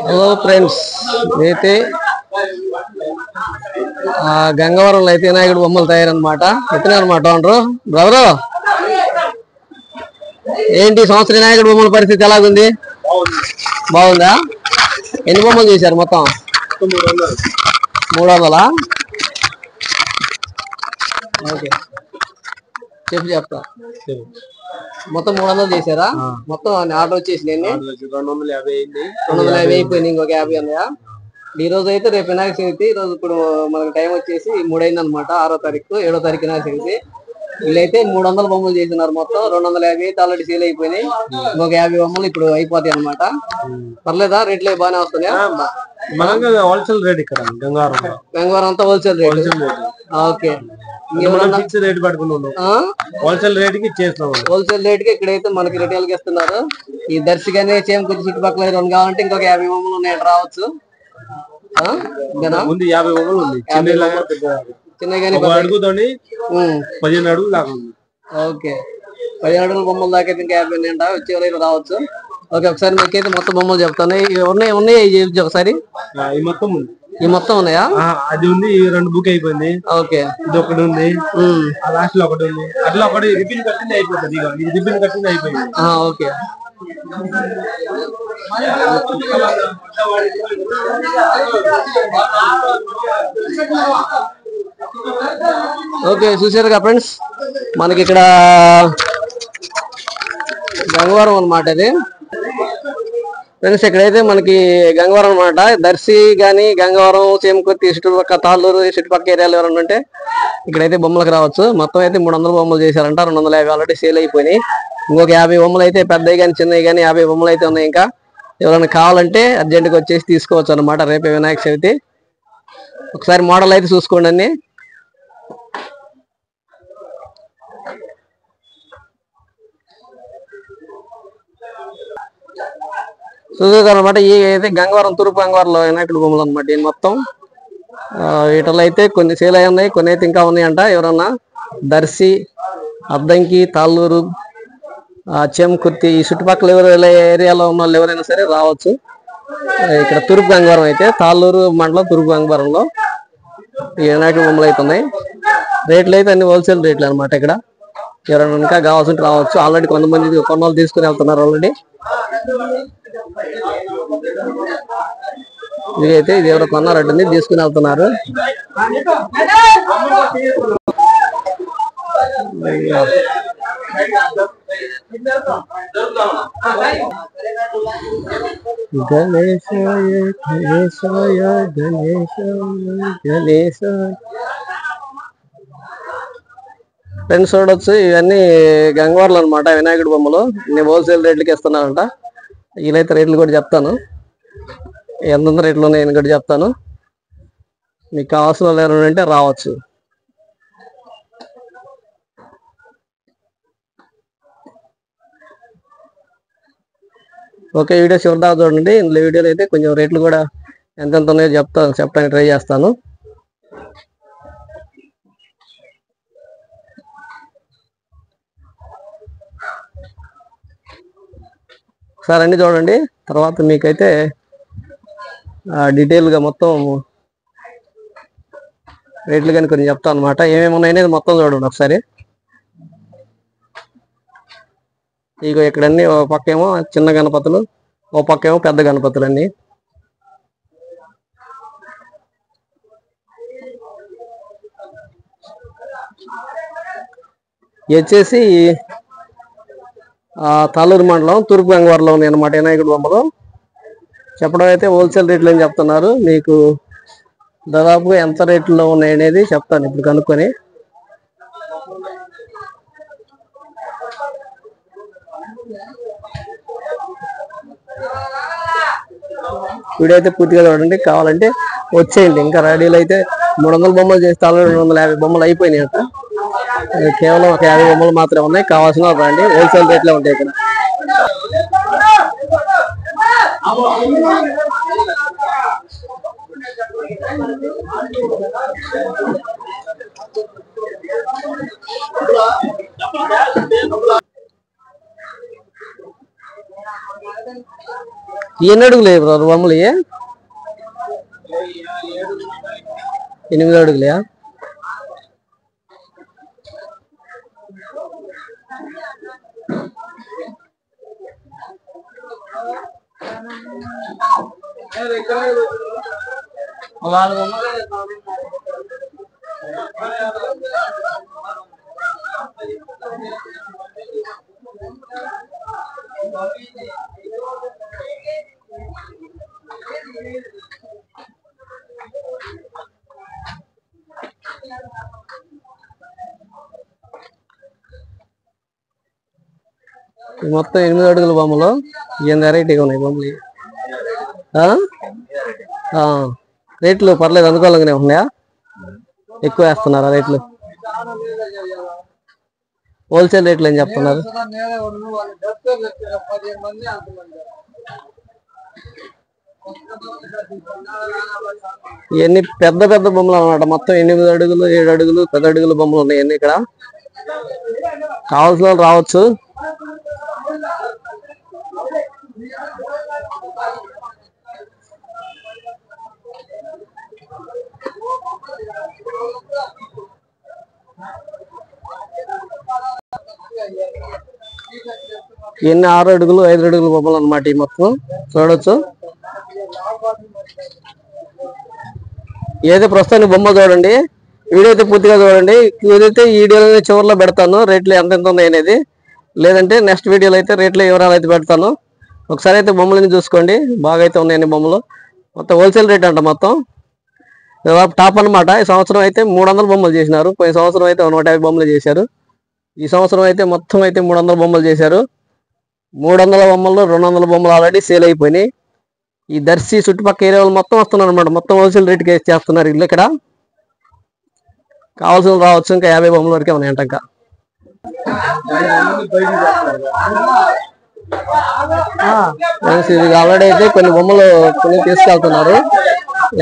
Hello friends, అయితే గంగవరంలో అయితే వినాయకుడు బొమ్మలు తయారనమాట. ఎత్తున్నారనమాట ఓనరు. బ్రదరు, ఏంటి సంవత్సరం వినాయకుడు బొమ్మల పరిస్థితి ఎలాగుంది? బాగుందా? ఎన్ని బొమ్మలు చేశారు మొత్తం? 300. ఓకే, చెప్తా. మొత్తం 300 చేశారా? మొత్తం ఆర్డర్ వచ్చేసి 250 అయిపోయింది. ఇంకొక 50 ఉన్నాయా? ఈ రోజు అయితే రేపు వినాయక చవితి. ఈ రోజు ఇప్పుడు మనకి టైం వచ్చేసి 3 అయింది అనమాట. 6వ తారీఖు 7వ తారీఖు వినాయక చవితి. వీళ్ళైతే 300 బొమ్మలు చేసినారు. మొత్తం 250 అయితే ఆల్రెడీ సేల్ అయిపోయినాయి. ఇంకొక 50 బొమ్మలు ఇప్పుడు అయిపోతాయి అనమాట. పర్లేదా? రేట్లు బాగానే వస్తున్నాయా? హోల్సేల్ రేట్ ఇక్కడ గంగవరం అంతా wholesale rate. Okay, wholesale rate కి ఇచ్చేస్తాం. హోల్సేల్ రేట్ కి ఇక్కడైతే మనకి రిటైల్ కి ఇస్తున్నారు. ఈ దర్శిగానే కొంచెం చుట్టుపక్కల 2 కావాలంటే ఇంకొక 50 బొమ్మలు ఉన్నాయి, రావచ్చు. ముందు 50 బొమ్మలు ఉంది. చిన్నగానే అడుగుతోని 15 అడుగులు దాకా ఉంది. ఓకే, 15 అడుగుల బొమ్మల దాకా అయితే ఇంకా 50 ఉన్నాయంట. వచ్చే వాళ్ళు రావచ్చు. ఓకే, ఒకసారి మీకైతే మొత్తం బొమ్మలు చెప్తాను. ఉన్నాయి ఒకసారి. ఈ మొత్తం ఉన్నాయా? అది ఉంది, 2 బుక్ అయిపోయింది. ఓకే, ఇది ఒకటి ఉంది, లాస్ట్ లో ఒకటి ఉంది. అట్లా ఒకటి రిబ్బిన్ కట్టింది అయిపోతుంది. ఇది రిబ్బిన్ కట్టింది అయిపోయింది. Okay, okay. చూసారుగా ఫ్రెండ్స్, మనకి ఇక్కడ గంగవరం అనమాట. ఇది ఫ్రెండ్స్, ఇక్కడైతే మనకి గంగవరం అనమాట. దర్శి గాని గంగవరం, చేమకుర్తి, చుట్టుపక్క తాళ్ళూరు, చుట్టుపక్క ఏరియాలు ఎవరన్నా ఉంటే ఇక్కడైతే బొమ్మలకు రావచ్చు. మొత్తం అయితే 300 బొమ్మలు చేశారంట. 250 ఆల్రెడీ సేల్ అయిపోయినాయి. ఇంకొక 50 బొమ్మలు అయితే, పెద్దవి కానీ చిన్నవి కానీ 50 బొమ్మలు అయితే ఉన్నాయి. ఇంకా ఎవరైనా కావాలంటే అర్జెంటుగా వచ్చేసి తీసుకోవచ్చు అనమాట. రేపే వినాయక చవితి. ఒకసారి మోడల్ అయితే చూసుకోండి అన్ని. చూసుకోవాలన్నమాట. ఈ అయితే గంగవరం, తూర్పు గంగవరంలో వినాయకుడి బొమ్మలు అనమాట. దీని మొత్తం వీటిలో అయితే కొన్ని సేల్ అయి ఉన్నాయి, కొన్ని అయితే ఇంకా ఉన్నాయంట. ఎవరన్నా దర్శి, అద్దంకి, తాళ్ళూరు, చేమకుర్తి ఈ చుట్టుపక్కల ఏరియాలో ఉన్న వాళ్ళు ఎవరైనా సరే రావచ్చు. ఇక్కడ తూర్పు గంగవరం అయితే, తాళ్ళూరు మండలం తూర్పు గంగవరంలో ఈ వినాయకుడి బొమ్మలు అయితే ఉన్నాయి. రేట్లు అయితే అన్ని హోల్సేల్ రేట్లు అనమాట. ఇక్కడ ఎవరైనా ఇంకా కావాల్సి రావచ్చు. ఆల్రెడీ కొంతమంది కొన్నాళ్ళు తీసుకుని వెళ్తున్నారు ఆల్రెడీ. ఇదైతే ఇది ఎవరో కొన్నారంటుంది, తీసుకుని వెళ్తున్నారు. గణేశాయ గణేశాయ గణేశాయ గణేశాయ. ఫ్రెండ్స్ చూడొచ్చు, ఇవన్నీ గంగవరంలో అనమాట వినాయకుడి బొమ్మలు. ఇన్ని హోల్సేల్ రేట్లకి ఇస్తున్నారంట. వీలైతే రేట్లు కూడా చెప్తాను, ఎంత రేట్లు ఉన్నాయని కూడా చెప్తాను. మీకు కావాల్సిన వాళ్ళు ఎవరైనా ఉంటే రావచ్చు. ఓకే, వీడియో చివరి దాకా చూడండి. ఇందులో వీడియోలో అయితే కొంచెం రేట్లు కూడా ఎంతెంత ఉన్నాయో చెప్పడానికి ట్రై చేస్తాను. ఒకసారి అన్ని చూడండి, తర్వాత మీకైతే డీటెయిల్గా మొత్తం రేట్లు కానీ కొంచెం చెప్తాను అనమాట. ఏమేమి ఉన్నాయనేది మొత్తం చూడండి ఒకసారి. ఇగో ఇక్కడన్నీ ఓ పక్కేమో చిన్న గణపతులు, ఓ పక్కేమో పెద్ద గణపతులు అన్నీ. వచ్చేసి తాళ్ళూరు మండలం తూర్పు గంగవరంలో ఉన్నాయి అనమాట వినాయకుడి బొమ్మలు. చెప్పడం అయితే హోల్సేల్ రేట్లు అని చెప్తున్నారు. మీకు దాదాపుగా ఎంత రేట్లో ఉన్నాయి అనేది చెప్తాను ఇప్పుడు కనుక్కొని. వీడియో అయితే పూర్తిగా చూడండి. కావాలంటే వచ్చేయండి. ఇంకా రెడీలు అయితే 300 బొమ్మలు చేస్తే ఆల్రెడీ 250 బొమ్మలు అయిపోయినాయి అంట. కేవలం ఒక 50 బొమ్మలు మాత్రమే ఉన్నాయి. కావాల్సిన రండి, హోల్సేల్ రేట్లే ఉంటాయి ఇక్కడ. ఎన్ని అడుగులే బ్రదర్ బొమ్మలు? 8 అడుగులే. మొత్తం 8 అడుగుల బొమ్మలు. ఏం వెరైటీగా ఉన్నాయి బొమ్మలు. రేట్లు పర్లేదు, అనుకూలంగానే ఉన్నాయా? ఎక్కువ వేస్తున్నారా రేట్లు? హోల్సేల్ రేట్లు ఏం చెప్తున్నారు? ఇవన్నీ పెద్ద పెద్ద బొమ్మలు అన్నమాట. మొత్తం 8 అడుగులు 7 అడుగులు 10 అడుగుల బొమ్మలు ఉన్నాయి అన్ని. ఇక్కడ కావాల్సిన వాళ్ళు రావచ్చు. ఇవన్నీ 6 అడుగులు 5 అడుగుల బొమ్మలు అన్నమాట. ఈ మొత్తం చూడొచ్చు. ఏదైతే ప్రస్తుతానికి బొమ్మ చూడండి, వీడియో అయితే పూర్తిగా చూడండి. ఏదైతే ఈ వీడియోలో చివరిలో పెడతాను రేట్లు ఎంత ఉన్నాయి అనేది. లేదంటే నెక్స్ట్ వీడియోలో అయితే రేట్లు వివరాలు అయితే పెడతాను. ఒకసారి అయితే బొమ్మలని చూసుకోండి, బాగా అయితే ఉన్నాయండి బొమ్మలు. మొత్తం హోల్సేల్ రేట్ అంట. మొత్తం టాప్ అన్నమాట. ఈ సంవత్సరం అయితే 300 బొమ్మలు చేసినారు. పోయిన సంవత్సరం అయితే 150 బొమ్మలు చేశారు. ఈ సంవత్సరం అయితే మొత్తం అయితే 300 బొమ్మలు చేశారు. 300 బొమ్మల్లో 200 బొమ్మలు ఆల్రెడీ సేల్ అయిపోయినాయి. ఈ దర్శి చుట్టుపక్కల ఏరియా వాళ్ళు మొత్తం వస్తున్నారు అనమాట. మొత్తం హోల్సేల్ రేట్కి చేస్తున్నారు ఇల్లు. ఇక్కడ కావాల్సిన రావచ్చు. ఇంకా 50 బొమ్మల వరకే ఉన్నాయంట. ఇంకా ఇది ఆల్రెడీ అయితే కొన్ని బొమ్మలు కొన్ని తీసుకెళ్తున్నారు.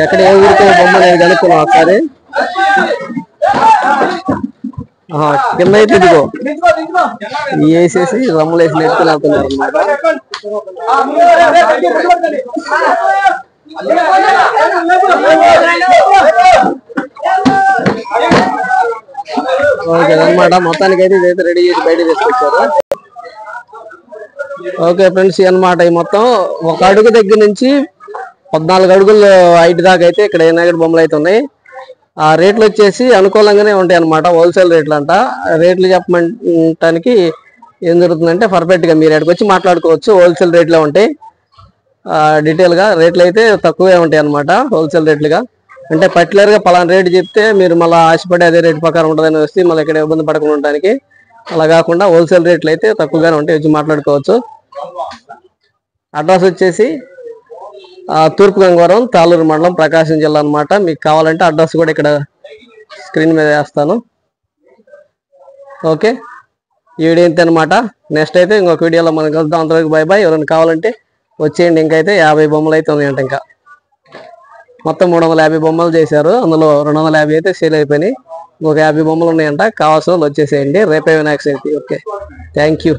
ఎక్కడ ఏ ఊరికి బొమ్మ నేను కనుక్కున్నాను ఒకసారి. కింద అయితే ఇదిగో వేసేసి రమ్మలు వేసి నెట్టుకుని వెళ్తున్నారు అనమాట. ఓకే అనమాట. మొత్తానికి అయితే ఇదైతే రెడీ చేసి బయట తీసుకొచ్చారు. ఓకే ఫ్రెండ్స్, అనమాట ఈ మొత్తం 1 అడుగు దగ్గర నుంచి 14 అడుగుల హైట్ దాకా అయితే ఇక్కడ వినాయకుడి బొమ్మలు అయితే ఉన్నాయి. ఆ రేట్లు వచ్చేసి అనుకూలంగానే ఉంటాయి అనమాట. హోల్సేల్ రేట్లు అంట. రేట్లు చెప్పడానికి ఏం జరుగుతుందంటే పర్ఫెక్ట్గా మీరు ఎక్కడికి వచ్చి మాట్లాడుకోవచ్చు. హోల్సేల్ రేట్లే ఉంటాయి. డీటెయిల్గా రేట్లు అయితే తక్కువే ఉంటాయి అనమాట. హోల్సేల్ రేట్లుగా అంటే పర్టికులర్గా పలానా రేటు చెప్తే మీరు మళ్ళీ ఆశపడి అదే రేటు ప్రకారం ఉంటుందని వస్తే మళ్ళీ ఇక్కడ ఇబ్బంది పడకుండా ఉండడానికి. అలా కాకుండా హోల్సేల్ రేట్లు అయితే తక్కువగానే ఉంటాయి, వచ్చి మాట్లాడుకోవచ్చు. అడ్రస్ వచ్చేసి తూర్పు గంగవరం, తాళూరు మండలం, ప్రకాశం జిల్లా అనమాట. మీకు కావాలంటే అడ్రస్ కూడా ఇక్కడ స్క్రీన్ మీద వేస్తాను. ఓకే, ఈ వీడియో ఇంత అనమాట. నెక్స్ట్ అయితే ఇంకొక వీడియోలో మనం కలుద్దాం. అంతవరకు బై బాయ్. ఎవరైనా కావాలంటే వచ్చేయండి. ఇంకైతే 50 బొమ్మలు అయితే ఉన్నాయంట. ఇంకా మొత్తం 350 బొమ్మలు చేశారు. అందులో 250 అయితే సేల్ అయిపోయినాయి. ఇంకొక 50 బొమ్మలు ఉన్నాయంట. కావాల్సిన వాళ్ళు వచ్చేసేయండి. రేపే Vinayaka Chavithi. Okay, thank you.